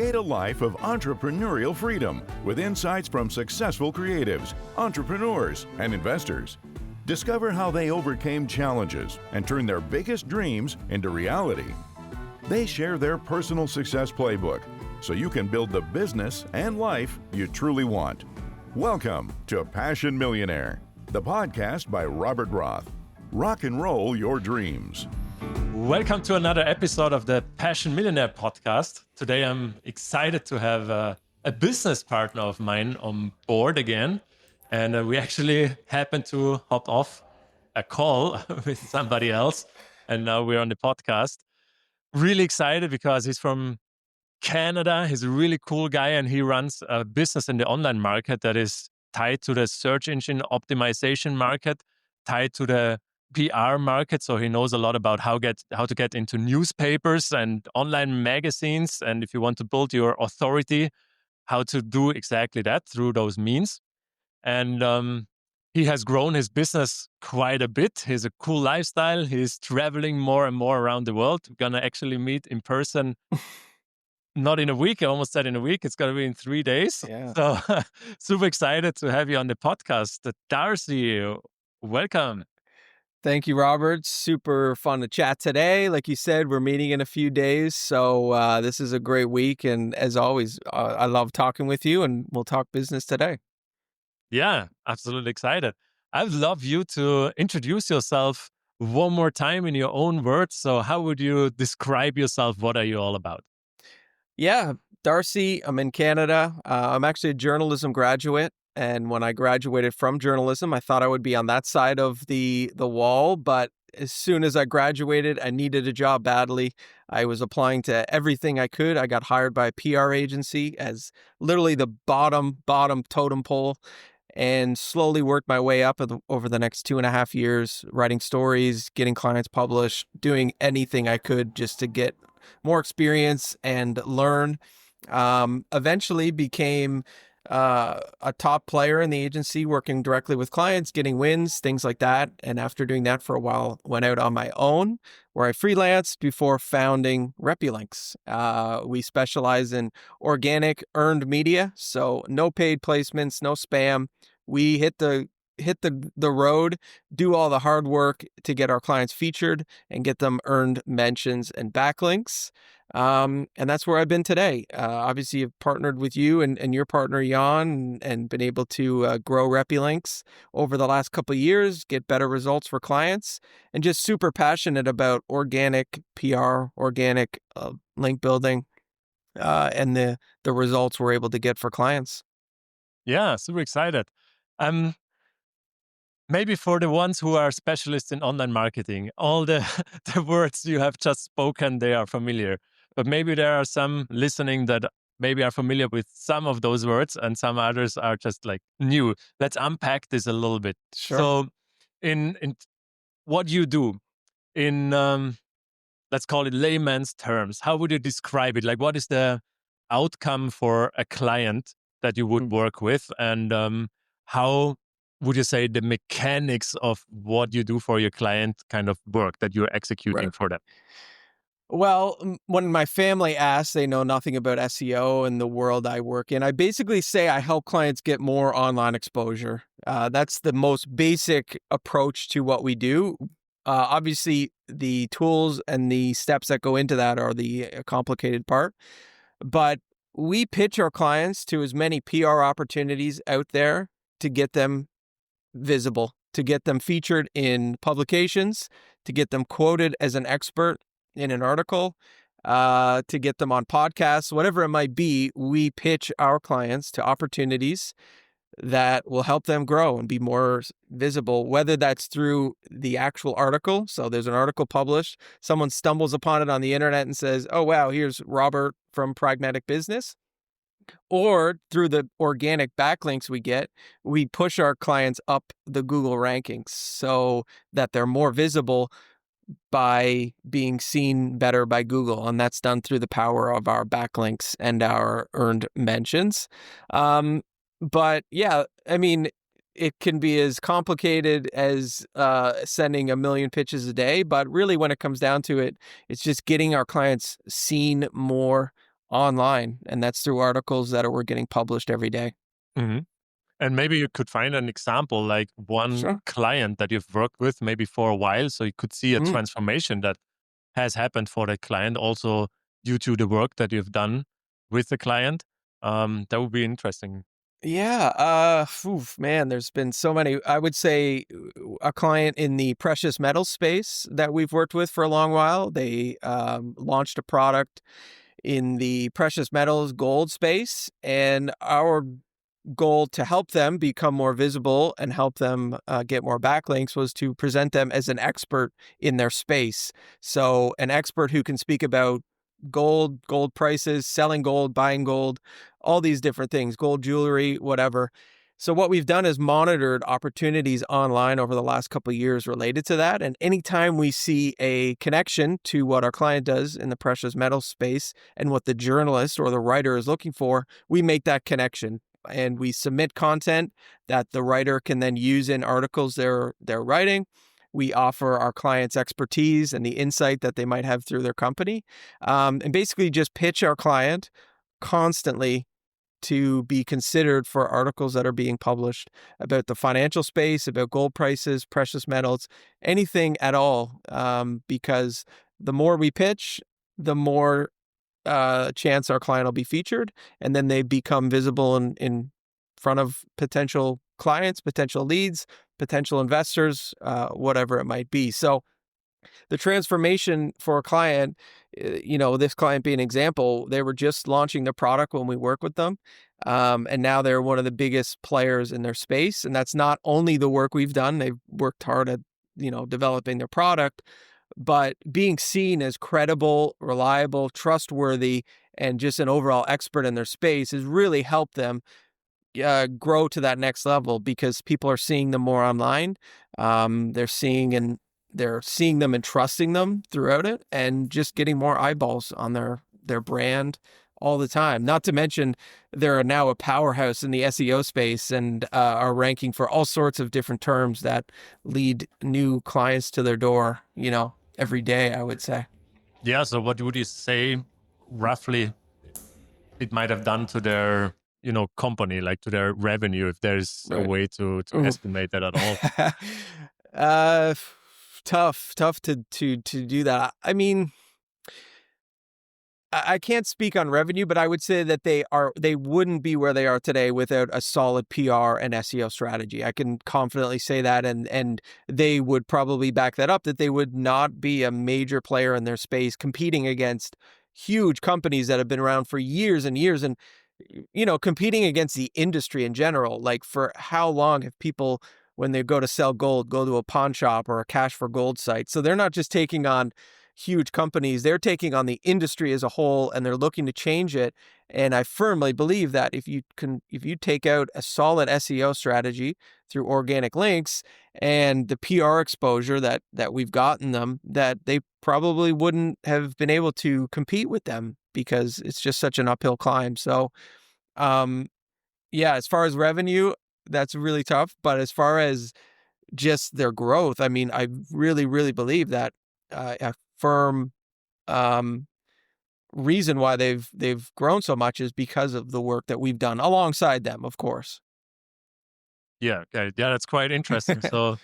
Create a life of entrepreneurial freedom with insights from successful creatives, entrepreneurs, and investors. Discover how they overcame challenges and turned their biggest dreams into reality. They share their personal success playbook so you can build the business and life you truly want. Welcome to Passion Millionaire, the podcast by Robert Roth. Rock and roll your dreams. Welcome to another episode of the Passion Millionaire podcast. Today I'm excited to have a business partner of mine on board again. And we actually happened to hop off a call with somebody else. And now we're on the podcast. Really excited because he's from Canada. He's a really cool guy and he runs a business in the online market that is tied to the search engine optimization market, tied to the PR market. So he knows a lot about how to get into newspapers and online magazines. And if you want to build your authority, how to do exactly that through those means. And he has grown his business quite a bit. He has a cool lifestyle. He's traveling more and more around the world. We're going to actually meet in person, not in a week. I almost said in a week. It's going to be in 3 days. Yeah. So super excited to have you on the podcast. Darcy, welcome. Thank you, Robert. Super fun to chat today. Like you said, we're meeting in a few days. So this is a great week. And as always, I love talking with you and we'll talk business today. Yeah, absolutely excited. I'd love you to introduce yourself one more time in your own words. So how would you describe yourself? What are you all about? Yeah, Darcy, I'm in Canada. I'm actually a journalism graduate. And when I graduated from journalism, I thought I would be on that side of the wall. But as soon as I graduated, I needed a job badly. I was applying to everything I could. I got hired by a PR agency as literally the bottom totem pole and slowly worked my way up over the next 2.5 years, writing stories, getting clients published, doing anything I could just to get more experience and learn. Eventually became a top player in the agency, working directly with clients, getting wins, things like that. And after doing that for a while, went out on my own, where I freelanced before founding RepuLinks. We specialize in organic earned media, so no paid placements, no spam. We hit the road, do all the hard work to get our clients featured and get them earned mentions and backlinks. And that's where I've been today. Obviously, I've partnered with you and your partner, Jan, and been able to grow RepuLinks over the last couple of years, get better results for clients, and just super passionate about organic PR, organic link building, and the results we're able to get for clients. Yeah, super excited. Maybe for the ones who are specialists in online marketing, all the words you have just spoken, they are familiar. But maybe there are some listening that maybe are familiar with some of those words and some others are just like new. Let's unpack this a little bit. Sure. So in what you do in, let's call it layman's terms, how would you describe it? Like what is the outcome for a client that you would work with? And how would you say the mechanics of what you do for your client kind of work that you're executing for them? Well, when my family asks, they know nothing about SEO and the world I work in. I basically say I help clients get more online exposure. That's the most basic approach to what we do. Obviously, the tools and the steps that go into that are the complicated part. But we pitch our clients to as many PR opportunities out there to get them visible, to get them featured in publications, to get them quoted as an expert in an article, to get them on podcasts, whatever it might be. We pitch our clients to opportunities that will help them grow and be more visible, whether that's through the actual article. So there's an article published, someone stumbles upon it on the internet and says, oh, wow, here's Robert from Pragmatic Business. Or through the organic backlinks we get, we push our clients up the Google rankings so that they're more visible by being seen better by Google. And that's done through the power of our backlinks and our earned mentions. But yeah, I mean, it can be as complicated as sending 1 million pitches a day. But really, when it comes down to it, it's just getting our clients seen more online, and that's through articles that were getting published every day. Hmm. And maybe you could find an example, like one Sure. client that you've worked with maybe for a while, so you could see a Mm. transformation that has happened for the client also due to the work that you've done with the client. That would be interesting. Yeah, man, there's been so many. I would say a client in the precious metal space that we've worked with for a long while. They launched a product in the precious metals gold space, and our goal to help them become more visible and help them get more backlinks was to present them as an expert in their space. So, an expert who can speak about gold, gold prices, selling gold, buying gold, all these different things, gold jewelry, whatever. So, what we've done is monitored opportunities online over the last couple of years related to that. And anytime we see a connection to what our client does in the precious metal space and what the journalist or the writer is looking for, we make that connection and we submit content that the writer can then use in articles they're writing. We offer our clients expertise and the insight that they might have through their company, and basically just pitch our client constantly to be considered for articles that are being published about the financial space, about gold prices, precious metals, anything at all. Because the more we pitch, the more chance our client will be featured, and then they become visible in front of potential clients, potential leads, potential investors, whatever it might be. So the transformation for a client, this client being an example, they were just launching the product when we work with them. And now they're one of the biggest players in their space. And that's not only the work we've done. They've worked hard at, developing their product, but being seen as credible, reliable, trustworthy, and just an overall expert in their space has really helped them grow to that next level because people are seeing them more online. They're seeing them and trusting them throughout it, and just getting more eyeballs on their brand all the time. Not to mention, they're now a powerhouse in the SEO space and are ranking for all sorts of different terms that lead new clients to their door. Every day, I would say. Yeah. So what would you say roughly it might have done to their, company, like to their revenue, if there's a Right. way to estimate that at all? uh, tough to do that. I mean, I can't speak on revenue, but I would say that they wouldn't be where they are today without a solid PR and SEO strategy. I can confidently say that, and they would probably back that up, that they would not be a major player in their space competing against huge companies that have been around for years and years, and competing against the industry in general. Like, for how long have people, when they go to sell gold, go to a pawn shop or a cash for gold site? So they're not just taking on huge companies, they're taking on the industry as a whole, and they're looking to change it. And I firmly believe that if you take out a solid SEO strategy through organic links and the PR exposure that we've gotten them, that they probably wouldn't have been able to compete with them because it's just such an uphill climb. So, yeah, as far as revenue, that's really tough. But as far as just their growth, I mean, I really, really believe that a firm reason why they've grown so much is because of the work that we've done alongside them, of course. Yeah. Okay. Yeah, that's quite interesting. So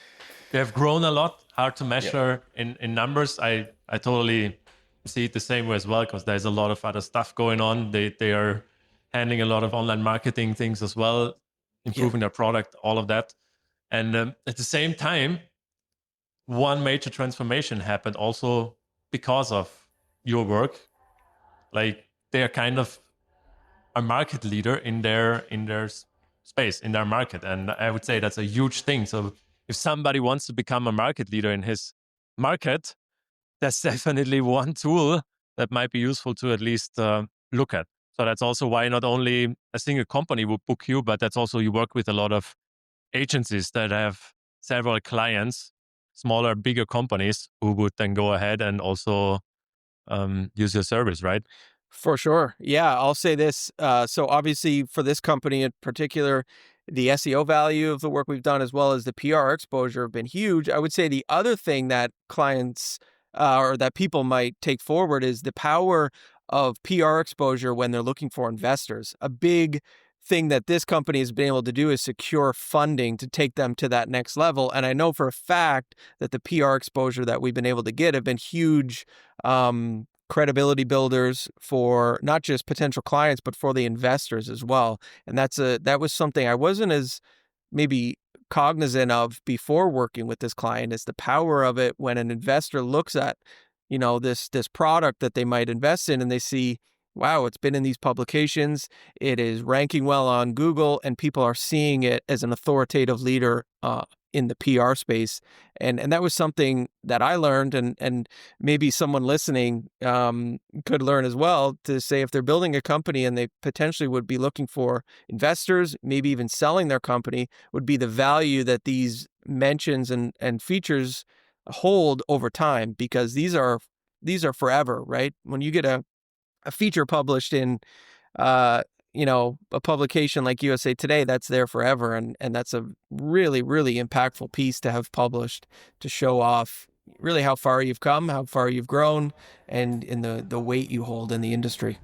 they have grown a lot, hard to measure in numbers. I totally see it the same way as well, because there's a lot of other stuff going on. They are handling a lot of online marketing things as well, improving their product, all of that. And at the same time, one major transformation happened also because of your work. Like, they are kind of a market leader in their space, in their market, and I would say that's a huge thing. So if somebody wants to become a market leader in his market, that's definitely one tool that might be useful to at least look at. So that's also why not only a single company would book you, but that's also, you work with a lot of agencies that have several clients, smaller, bigger companies, who would then go ahead and also use your service, right? For sure. Yeah, I'll say this. So obviously for this company in particular, the SEO value of the work we've done as well as the PR exposure have been huge. I would say the other thing that clients or that people might take forward is the power of PR exposure when they're looking for investors. A big thing that this company has been able to do is secure funding to take them to that next level. And I know for a fact that the PR exposure that we've been able to get have been huge credibility builders for not just potential clients, but for the investors as well. And that was something I wasn't as maybe cognizant of before working with this client, is the power of it when an investor looks at, this product that they might invest in and they see, wow, it's been in these publications, it is ranking well on Google, and people are seeing it as an authoritative leader in the PR space. And that was something that I learned, and maybe someone listening could learn as well, to say if they're building a company and they potentially would be looking for investors, maybe even selling their company, would be the value that these mentions and features hold over time, because these are forever, right? When you get a feature published in a publication like USA Today, that's there forever, and that's a really, really impactful piece to have published, to show off really how far you've come, how far you've grown, and in the weight you hold in the industry.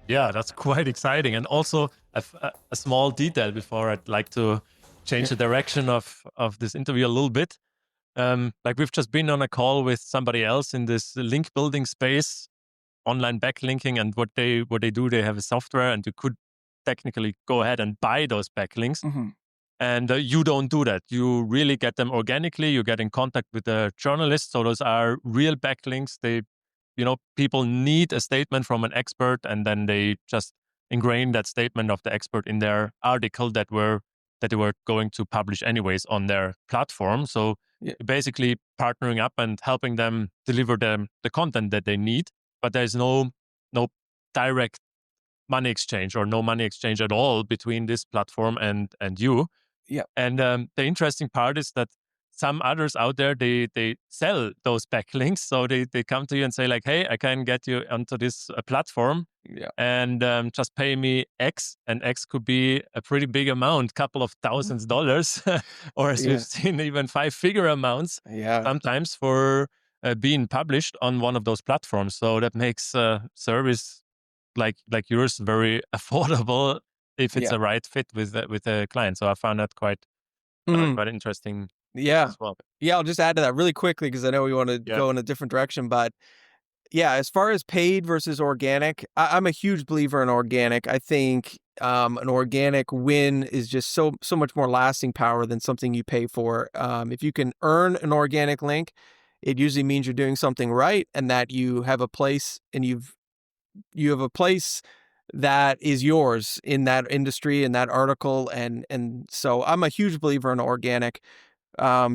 Yeah, that's quite exciting. And also a small detail before I'd like to change the direction of this interview a little bit. Like we've just been on a call with somebody else in this link building space, online backlinking, and what they do, they have a software, and you could technically go ahead and buy those backlinks. Mm-hmm. And you don't do that. You really get them organically. You get in contact with the journalists. So those are real backlinks. People need a statement from an expert, and then they just ingrain that statement of the expert in their article that they were going to publish anyways on their platform. So basically partnering up and helping them deliver the content that they need. But there's no direct money exchange, or no money exchange at all between this platform and you. Yeah. And the interesting part is that some others out there, they sell those backlinks. So they come to you and say like, hey, I can get you onto this platform, and just pay me X. And X could be a pretty big amount, couple of thousands of dollars, or as we've seen, even 5-figure amounts sometimes for being published on one of those platforms. So that makes service like yours very affordable if it's a right fit with the client. So I found that quite interesting. As well. Yeah, I'll just add to that really quickly, because I know we want to go in a different direction. But yeah, as far as paid versus organic, I'm a huge believer in organic. I think an organic win is just so much more lasting power than something you pay for. If you can earn an organic link, it usually means you're doing something right, and that you have a place, and you have a place that is yours in that industry, in that article. And so I'm a huge believer in organic,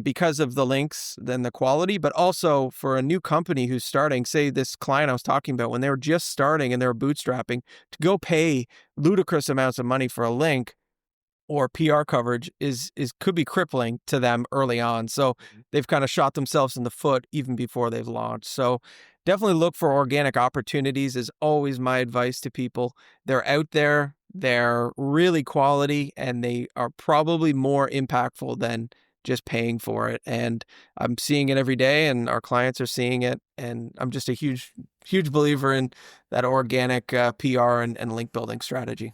because of the links, then the quality, but also for a new company who's starting, say this client I was talking about, when they were just starting and they were bootstrapping, to go pay ludicrous amounts of money for a link or PR coverage is could be crippling to them early on. So they've kind of shot themselves in the foot even before they've launched. So definitely look for organic opportunities is always my advice to people. They're out there, they're really quality, and they are probably more impactful than just paying for it. And I'm seeing it every day, and our clients are seeing it. And I'm just a huge believer in that organic PR and link building strategy.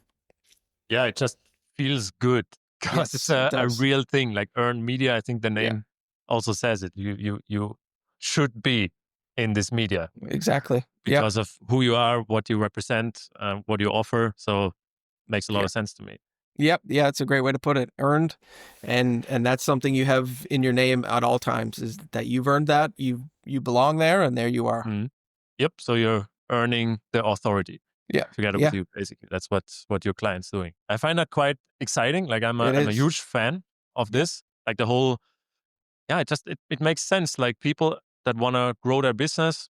Yeah, it just feels good because it's a real thing, like earned media. I think the name also says it. You should be in this media. Exactly. Because of who you are, what you represent, what you offer. So makes a lot of sense to me. Yep. Yeah, it's a great way to put it. Earned. And that's something you have in your name at all times, is that you've earned that. You belong there, and there you are. Mm-hmm. Yep. So you're earning the authority. Yeah. Together with you, basically. That's what your client's doing. I find that quite exciting. Like I'm a huge fan of this. Like the whole, it makes sense. Like people that want to grow their business,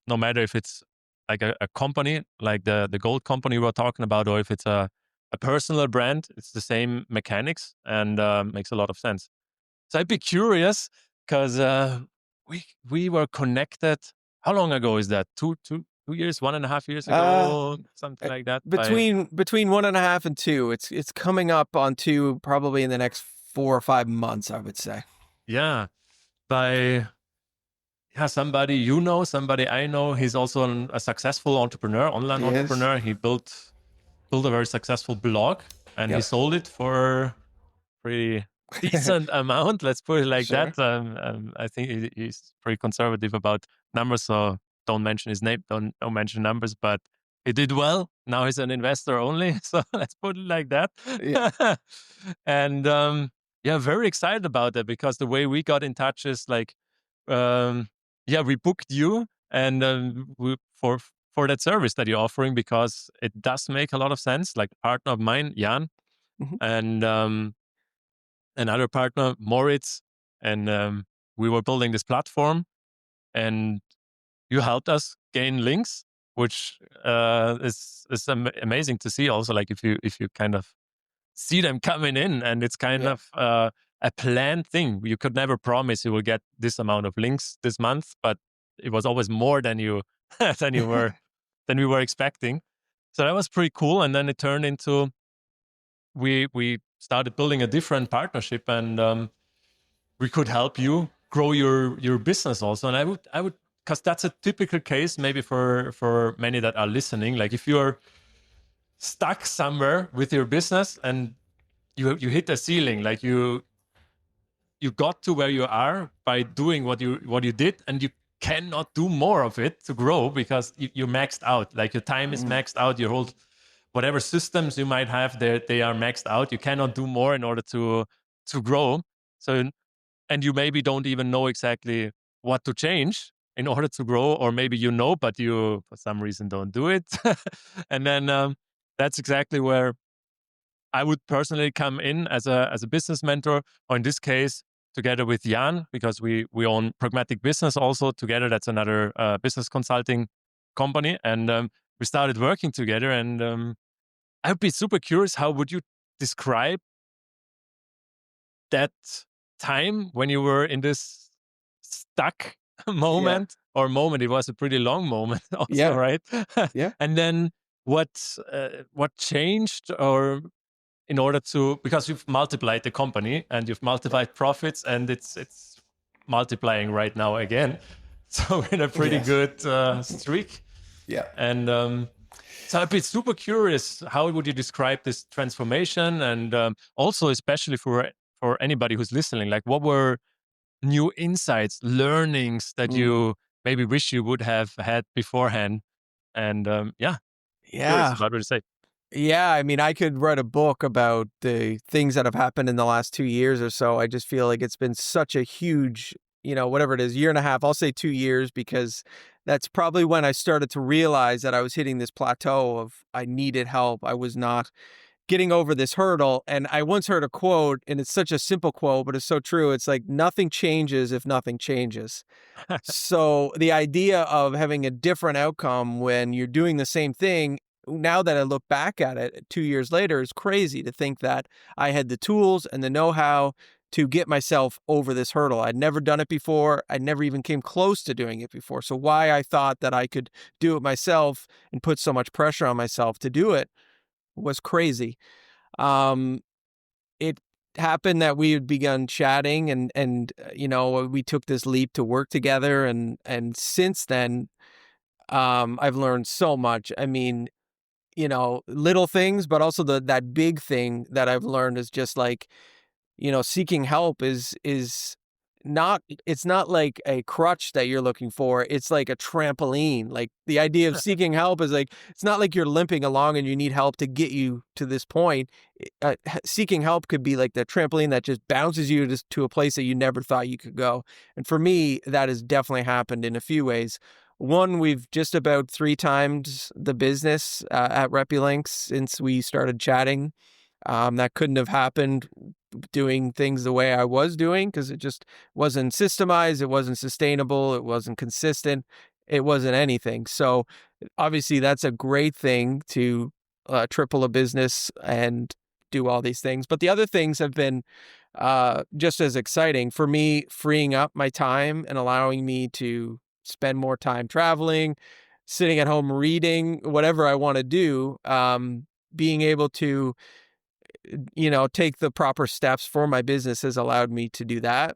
no matter if it's like a company, like the gold company we're talking about, or if it's a personal brand, it's the same mechanics, and makes a lot of sense. So I'd be curious, because we were connected. How long ago is that? 2 years, 1.5 years ago, something like that. Between 1.5 and 2. It's coming up on 2 probably in the next 4 or 5 months, I would say. Yeah, somebody somebody I know. He's also a successful entrepreneur, online Yes. entrepreneur. He built a very successful blog, and he Yep. sold it for pretty decent amount. Let's put it like Sure. that. I think he's pretty conservative about numbers, so don't mention his name. Don't mention numbers, but he did well. Now he's an investor only, so let's put it like that. Yeah. And very excited about that, because the way we got in touch is like, we booked you, and for that service that you're offering, because it does make a lot of sense. Like, a partner of mine, Jan, Mhm. and another partner, Moritz, and we were building this platform, and you helped us gain links, which is amazing to see. Also, like, if you kind of see them coming in, and it's kind Yeah. of a planned thing. You could never promise you will get this amount of links this month, but it was always more than you than we were expecting. So that was pretty cool. And then it turned into, we started building a different partnership, and we could help you grow your business also. And I would, because that's a typical case maybe for many that are listening. Like, if you're stuck somewhere with your business and you hit a ceiling, like you got to where you are by doing what you did, and you cannot do more of it to grow, because you're maxed out. Like, your time is maxed out. Your whole, whatever systems you might have, they are maxed out. You cannot do more in order to grow. So, and you maybe don't even know exactly what to change in order to grow, or maybe but you for some reason don't do it. And then that's exactly where I would personally come in as a business mentor, or in this case, together with Jan, because we own Pragmatic Business also together. That's another business consulting company, and we started working together. And I would be super curious, how would you describe that time when you were in this stuck moment? Or moment, it was a pretty long moment also, Yeah. right? Yeah. And then what changed, or in order to, because you've multiplied the company and you've multiplied profits, and it's multiplying right now again. So we're in a pretty Yes. good streak. Yeah. And so I'd be super curious, how would you describe this transformation? And also, especially for anybody who's listening, like, what were new insights, learnings that you maybe wish you would have had beforehand? And curious Yeah. about what to say. Yeah, I mean, I could write a book about the things that have happened in the last 2 years or so. I just feel like it's been such a huge, whatever it is, year and a half. I'll say 2 years, because that's probably when I started to realize that I was hitting this plateau of I needed help. I was not getting over this hurdle. And I once heard a quote, and it's such a simple quote, but it's so true. It's like, nothing changes if nothing changes. So the idea of having a different outcome when you're doing the same thing, now that I look back at it 2 years later, is crazy to think that I had the tools and the know-how to get myself over this hurdle. I'd never done it before. I never even came close to doing it before. So why I thought that I could do it myself and put so much pressure on myself to do it was crazy. It happened that we had begun chatting, and we took this leap to work together, and since then, I've learned so much. I mean, little things, but also that big thing that I've learned is just like, seeking help is not, it's not like a crutch that you're looking for. It's like a trampoline. Like, the idea of seeking help is like, it's not like you're limping along and you need help to get you to this point. Seeking help could be like the trampoline that just bounces you to a place that you never thought you could go. And for me, that has definitely happened in a few ways. One, we've just about 3 times the business at RepuLinks since we started chatting. That couldn't have happened doing things the way I was doing, because it just wasn't systemized, it wasn't sustainable, it wasn't consistent, it wasn't anything. So obviously that's a great thing to triple a business and do all these things. But the other things have been just as exciting for me, freeing up my time and allowing me to spend more time traveling, sitting at home reading, whatever I want to do, being able to take the proper steps for my business has allowed me to do that.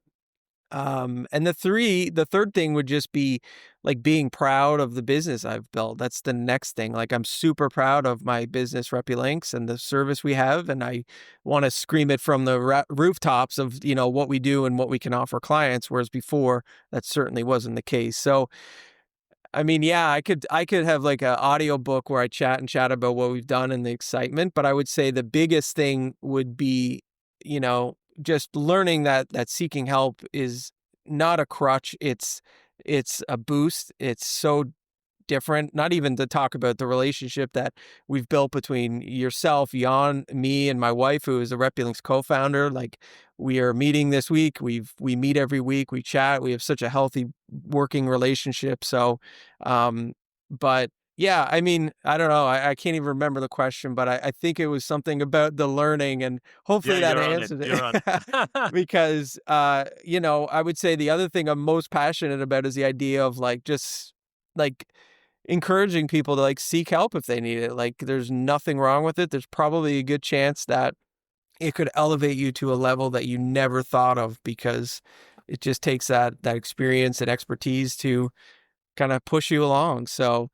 And the third thing would just be like being proud of the business I've built. That's the next thing. Like I'm super proud of my business RepuLinks and the service we have, and I want to scream it from the rooftops of what we do and what we can offer clients. Whereas before, that certainly wasn't the case. So I mean, yeah, I could have like an audio book where I chat about what we've done and the excitement, but I would say the biggest thing would be, just learning that seeking help is not a crutch. It's a boost. It's so different. Not even to talk about the relationship that we've built between yourself, Jan, me, and my wife, who is a RepuLinks co-founder. Like we are meeting this week. We meet every week. We chat. We have such a healthy working relationship. So, but yeah, I mean, I don't know. I can't even remember the question, but I think it was something about the learning, and hopefully Yeah, that you're on it. answered You're on it. it. Because, I would say the other thing I'm most passionate about is the idea of like just like encouraging people to like seek help if they need it. Like there's nothing wrong with it. There's probably a good chance that it could elevate you to a level that you never thought of, because it just takes that experience and expertise to kind of push you along. So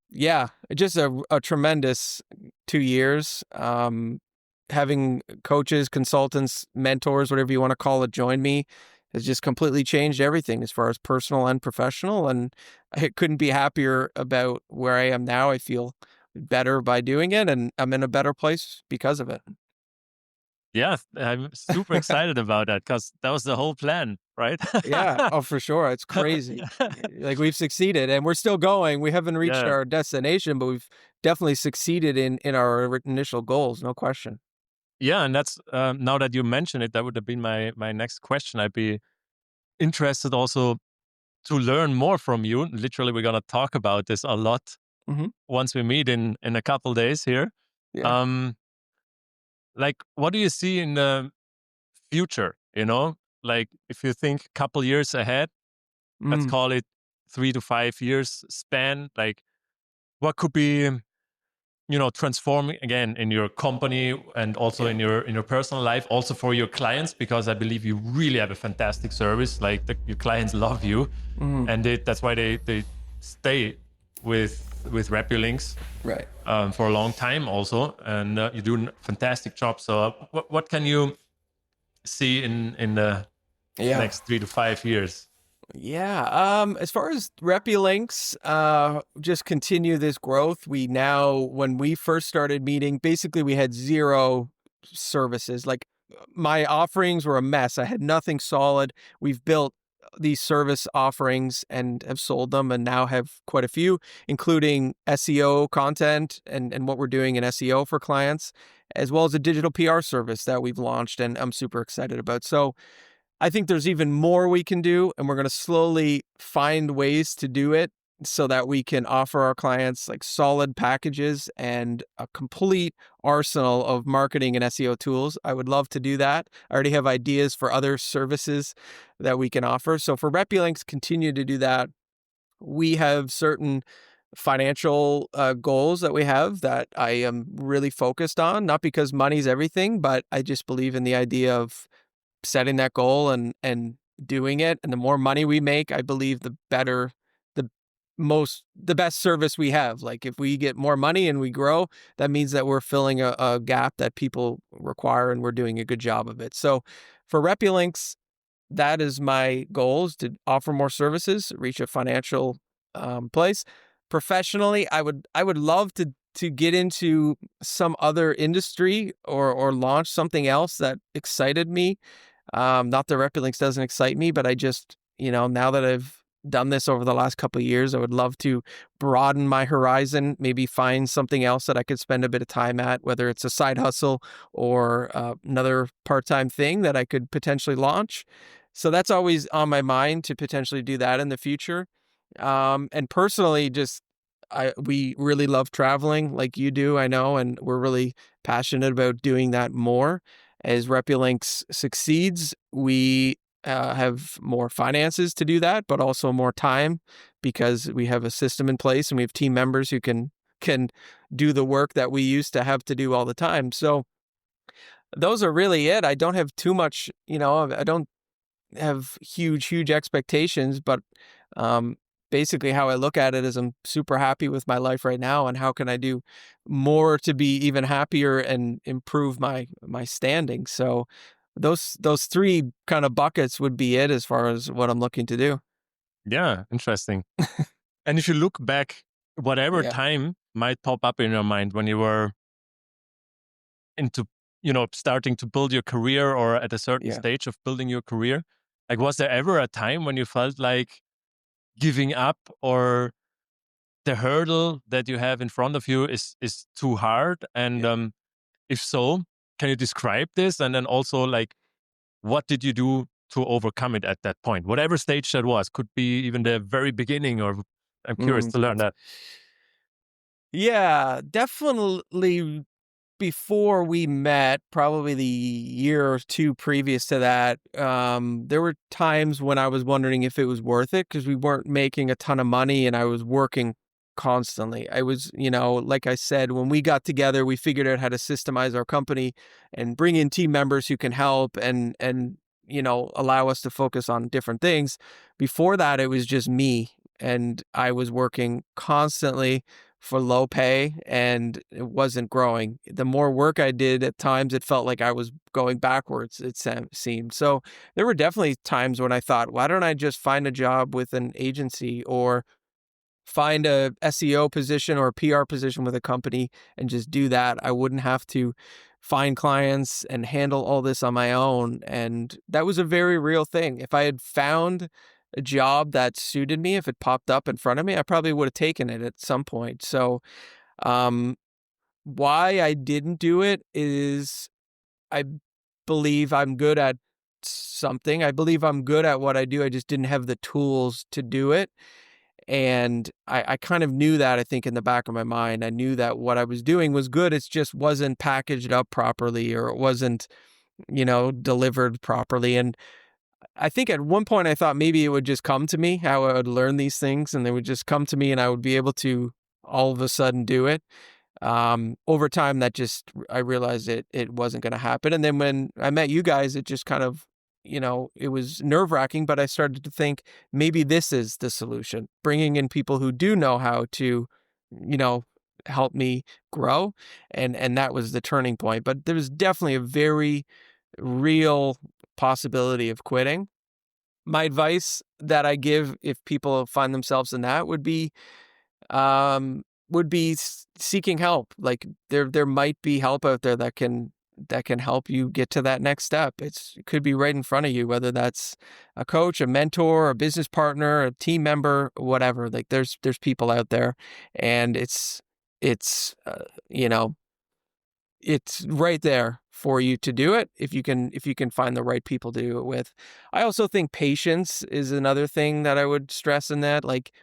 yeah, just a tremendous 2 years. Having coaches, consultants, mentors, whatever you want to call it, join me has just completely changed everything as far as personal and professional. And I couldn't be happier about where I am now. I feel better by doing it, and I'm in a better place because of it. Yeah, I'm super excited about that because that was the whole plan, right? Yeah. Oh, for sure. It's crazy. Like we've succeeded and we're still going. We haven't reached Yeah. our destination, but we've definitely succeeded in our initial goals. No question. Yeah, and that's now that you mention it, that would have been my next question. I'd be interested also to learn more from you. Literally, we're gonna talk about this a lot Hmm. once we meet in a couple days here. Yeah. Um, like, what do you see in the future? Like if you think a couple years ahead, let's Mm. call it 3 to 5 years span. Like, what could be transforming again in your company and also Yeah. in your personal life, also for your clients, because I believe you really have a fantastic service. Like your clients love you, Hmm. and that's why they stay with RepuLinks Right. for a long time also, and you do a fantastic job. So what can you see in the Yeah. next 3 to 5 years? Yeah. As far as RepuLinks, just continue this growth. We now, when we first started meeting, basically we had zero services. Like my offerings were a mess. I had nothing solid. We've built these service offerings and have sold them, and now have quite a few, including SEO content and what we're doing in SEO for clients, as well as a digital PR service that we've launched and I'm super excited about. So I think there's even more we can do, and we're going to slowly find ways to do it so that we can offer our clients like solid packages and a complete arsenal of marketing and SEO tools. I would love to do that. I already have ideas for other services that we can offer. So for RepuLinks, continue to do that. We have certain financial goals that we have that I am really focused on, not because money's everything, but I just believe in the idea of setting that goal and doing it. And the more money we make, I believe the better, the the best service we have. Like if we get more money and we grow, that means that we're filling a gap that people require, and we're doing a good job of it. So for RepuLinks, that is my goal, is to offer more services, reach a financial place. Professionally, I would love to get into some other industry, or launch something else that excited me. Not that RepuLinks doesn't excite me, but I just, now that I've done this over the last couple of years, I would love to broaden my horizon, maybe find something else that I could spend a bit of time at, whether it's a side hustle or another part-time thing that I could potentially launch. So that's always on my mind, to potentially do that in the future. And personally, just we really love traveling like you do, I know, and we're really passionate about doing that more. As RepuLinks succeeds, we have more finances to do that, but also more time, because we have a system in place and we have team members who can do the work that we used to have to do all the time. So those are really it. I don't have too much, I don't have huge expectations, but basically how I look at it is I'm super happy with my life right now, and how can I do more to be even happier and improve my standing. So those three kind of buckets would be it as far as what I'm looking to do. Yeah, interesting. And if you look back, whatever Yeah. time might pop up in your mind when you were into, starting to build your career or at a certain Yeah. stage of building your career, like, was there ever a time when you felt like giving up, or the hurdle that you have in front of you is too hard? And Yeah. if so, can you describe this? And then also, like, what did you do to overcome it at that point? Whatever stage that was, could be even the very beginning, or I'm curious Mm. to learn that. Yeah, definitely. Before we met, probably the year or two previous to that, there were times when I was wondering if it was worth it, because we weren't making a ton of money and I was working constantly. I was, like I said, when we got together, we figured out how to systemize our company and bring in team members who can help and allow us to focus on different things. Before that, it was just me, and I was working constantly for low pay, and it wasn't growing. The more work I did, at times it felt like I was going backwards, seemed. So there were definitely times when I thought, why don't I just find a job with an agency, or find a SEO position or a PR position with a company and just do that. I wouldn't have to find clients and handle all this on my own. And that was a very real thing. If I had found a job that suited me, if it popped up in front of me, I probably would have taken it at some point. So, um, why I didn't do it is I believe I'm good at something. I believe I'm good at what I do. I just didn't have the tools to do it. And I kind of knew that, I think, in the back of my mind. I knew that what I was doing was good. It just wasn't packaged up properly, or it wasn't, delivered properly. And I think at one point I thought maybe it would just come to me, how I would learn these things, and they would just come to me and I would be able to all of a sudden do it. Over time, that just, I realized it wasn't going to happen. And then when I met you guys, it just kind of, it was nerve wracking, but I started to think maybe this is the solution, bringing in people who do know how to, you know, help me grow. And that was the turning point. But there was definitely a very real possibility of quitting. My advice that I give, if people find themselves in that, would be seeking help. Like, there might be help out there that can help you get to that next step. It could be right in front of you, whether that's a coach, a mentor, a business partner, a team member, whatever. Like, there's people out there, and it's you know it's right there for you to do it, if you can find the right people to do it with. I also think patience is another thing that I would stress in that. Like,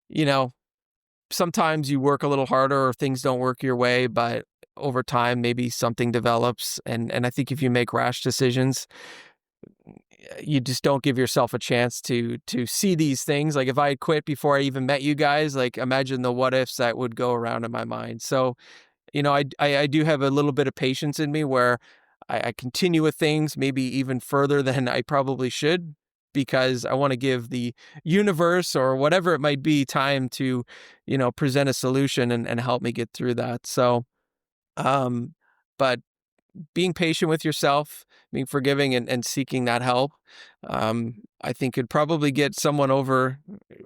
you know, sometimes you work a little harder or things don't work your way, but over time maybe something develops. And I think if you make rash decisions, you just don't give yourself a chance to see these things. Like, if I had quit before I even met you guys, like, imagine the what ifs that would go around in my mind. So, I do have a little bit of patience in me, where I continue with things maybe even further than I probably should, because I want to give the universe, or whatever it might be, time to, present a solution and help me get through that. So, um, but being patient with yourself, being forgiving, and seeking that help, I think could probably get someone over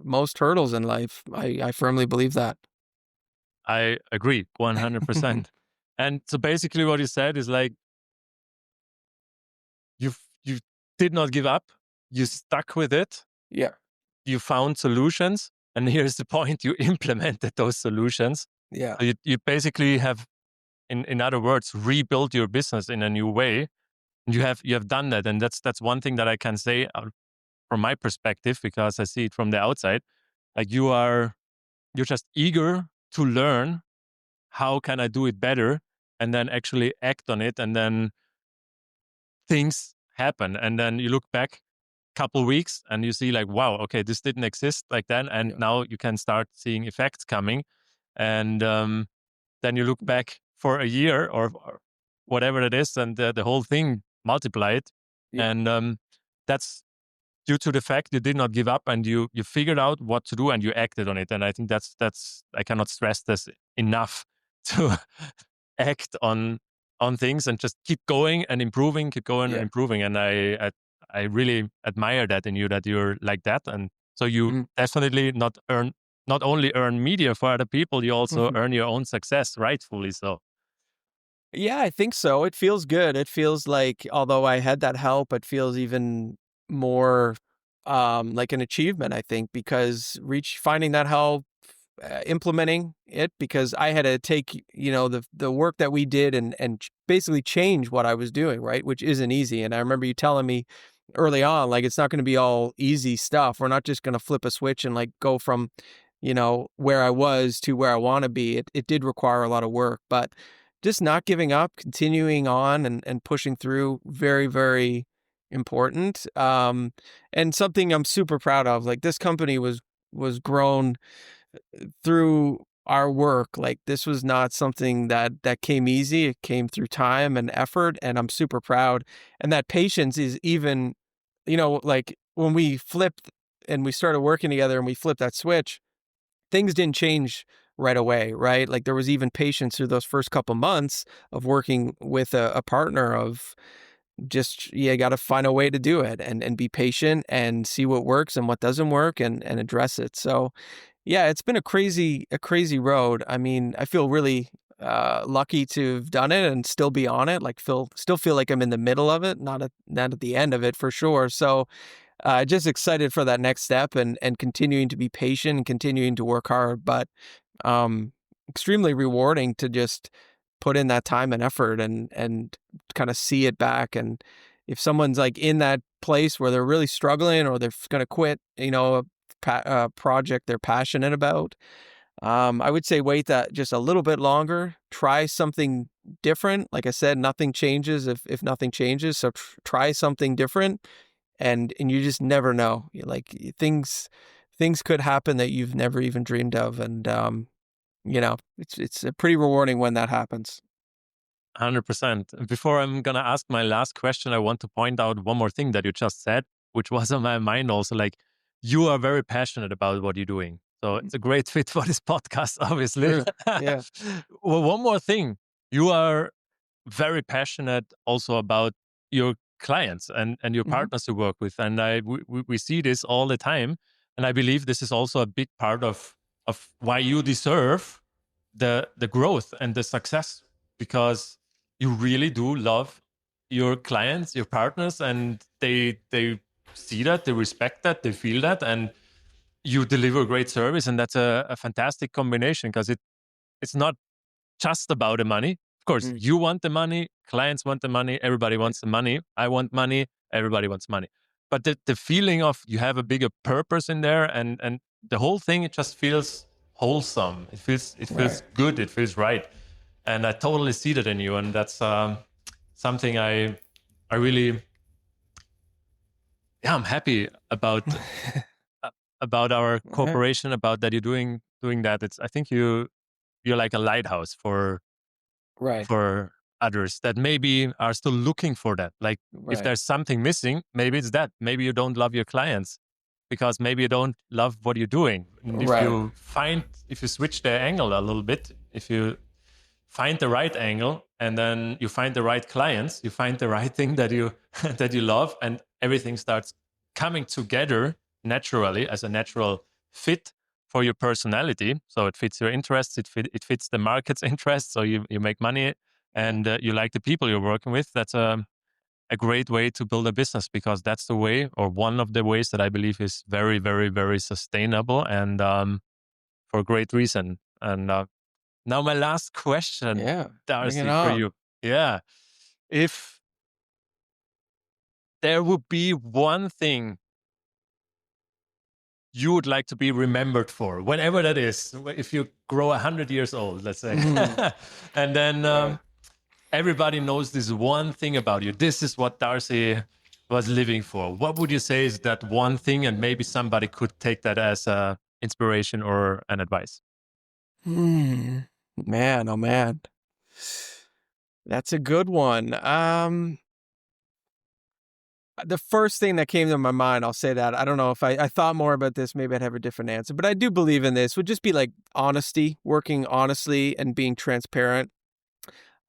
most hurdles in life. I firmly believe that. I agree 100%. And so basically what you said is, like, you did not give up. You stuck with it. Yeah. You found solutions. And here's the point: you implemented those solutions. Yeah. So you basically have, in other words, rebuilt your business in a new way. And you have done that. And that's one thing that I can say from my perspective, because I see it from the outside. Like, you're just eager to learn, how can I do it better, and then actually act on it, and then things happen. And then you look back couple weeks and you see, like, wow, okay, this didn't exist like then, and Yeah. now you can start seeing effects coming. And then you look back for a year, or whatever it is, and the whole thing multiplied. Yeah. And that's due to the fact you did not give up and you figured out what to do and you acted on it. And I think that's I cannot stress this enough to act on things and just keep going and improving, keep going and Yeah. improving. And I really admire that in you, that you're like that. And so you Mhm. definitely not only earn media for other people, you also Mhm. earn your own success, rightfully so. Yeah, I think so. It feels good. It feels like, although I had that help, it feels even more like an achievement, I think, because finding that help, implementing it, because I had to take, the work that we did and basically change what I was doing, right? Which isn't easy. And I remember you telling me early on, like, it's not going to be all easy stuff. We're not just going to flip a switch and like go from, where I was to where I want to be. It did require a lot of work, but just not giving up, continuing on and pushing through, very, very important. And something I'm super proud of. Like, this company was grown through our work. Like, this was not something that came easy. It came through time and effort, and I'm super proud. And that patience is even, like when we flipped and we started working together and we flipped that switch, things didn't change right away, right? Like, there was even patience through those first couple months of working with a partner, of just, you got to find a way to do it and be patient and see what works and what doesn't work and address it. So yeah, it's been a crazy road. I mean, I feel really lucky to have done it and still be on it. Like, still feel like I'm in the middle of it, not at the end of it for sure. So just excited for that next step and continuing to be patient and continuing to work hard, but um, extremely rewarding to just put in that time and effort and kind of see it back. And if someone's like in that place where they're really struggling or they're going to quit, a project they're passionate about, I would say wait that just a little bit longer, try something different. Like I said, nothing changes if nothing changes. So try something different, and you just never know. Things could happen that you've never even dreamed of, and it's pretty rewarding when that happens. 100%. Before I'm going to ask my last question, I want to point out one more thing that you just said, which was on my mind also. Like, you are very passionate about what you're doing. So it's a great fit for this podcast, obviously. True. Yeah. Well, one more thing. You are very passionate also about your clients and your Hmm. partners you work with. And we see this all the time. And I believe this is also a big part of why you deserve the growth and the success, because you really do love your clients, your partners, and they see that, they respect that, they feel that, and you deliver great service. And that's a fantastic combination, because it's not just about the money. Of course, Mm. you want the money, clients want the money, everybody Right. wants the money. I want money, everybody wants money. But the feeling of you have a bigger purpose in there, and the whole thing, it just feels wholesome. It feels Right. good. It feels right. And I totally see that in you. And that's something I really, yeah, I'm happy uh, about our Yeah. cooperation, about that you're doing that. I think you're like a lighthouse Right. for others that maybe are still looking for that. Like, if Right. there's something missing, maybe it's that. Maybe you don't love your clients because maybe you don't love what you're doing. And Right. if you switch the angle a little bit, if you find the right angle and then you find the right clients, you find the right thing that you that you love, and everything starts coming together naturally as a natural fit for your personality. So it fits your interests, it fits the market's interests, so you make money, and you like the people you're working with. That's a great way to build a business, because that's the way, or one of the ways, that I believe is very, very, very sustainable, and for a great reason. And now my last question, Yeah. Bring it Darcy, for on. you. Yeah. If there would be one thing you would like to be remembered for, whenever that is, if you grow 100 years old, let's say, Mhm. and then Right. everybody knows this one thing about you. This is what Darcy was living for. What would you say is that one thing? And maybe somebody could take that as inspiration or an advice. Hmm. Man, oh man. That's a good one. The first thing that came to my mind, I'll say that. I don't know if I thought more about this, maybe I'd have a different answer, but I do believe in this, would just be like honesty, working honestly and being transparent.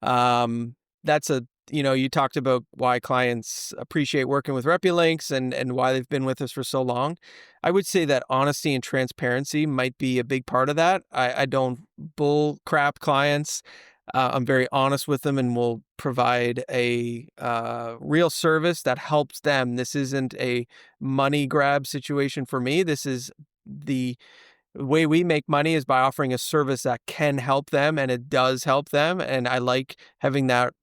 That's you talked about why clients appreciate working with RepuLinks and why they've been with us for so long. I would say that honesty and transparency might be a big part of that. I don't bull crap clients. I'm very honest with them and will provide a real service that helps them. This isn't a money grab situation for me. This is the way we make money is by offering a service that can help them, and it does help them. And I like having that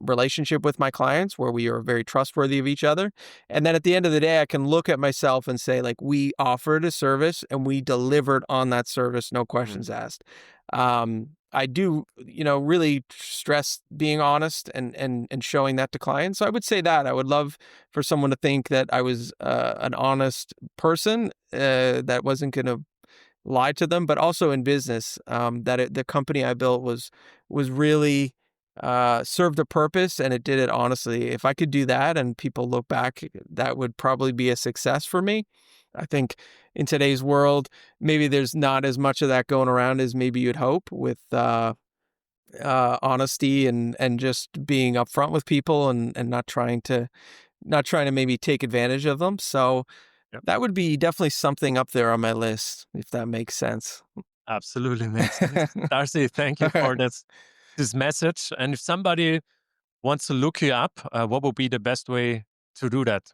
relationship with my clients where we are very trustworthy of each other. And then at the end of the day, I can look at myself and say, like, we offered a service and we delivered on that service, no questions asked. I do, really stress being honest and showing that to clients. So I would say that I would love for someone to think that I was an honest person that wasn't going to lie to them, but also in business, the company I built was really served a purpose and it did it honestly. If I could do that and people look back, that would probably be a success for me. I think in today's world, maybe there's not as much of that going around as maybe you'd hope with honesty and just being upfront with people and not trying to maybe take advantage of them. So that would be definitely something up there on my list, if that makes sense. Absolutely makes sense. Darcy, thank you for this message. And if somebody wants to look you up, what would be the best way to do that?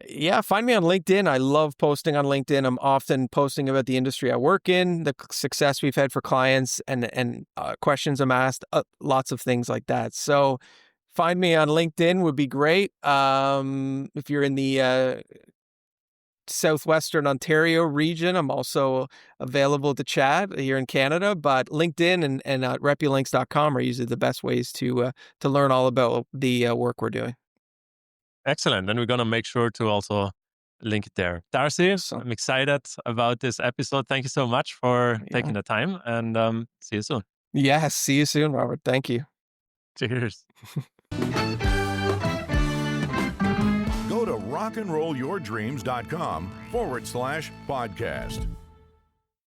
Yeah, find me on LinkedIn. I love posting on LinkedIn. I'm often posting about the industry I work in, the success we've had for clients, and questions I'm asked, lots of things like that. So find me on LinkedIn would be great. If you're in the Southwestern Ontario region, I'm also available to chat here in Canada, but LinkedIn and RepuLinks.com are usually the best ways to learn all about the work we're doing. Excellent. And we're going to make sure to also link it there. Darcy, I'm excited about this episode. Thank you so much for taking the time, and see you soon. Yes, see you soon, Robert. Thank you. Cheers. Go to rockandrollyourdreams.com/podcast.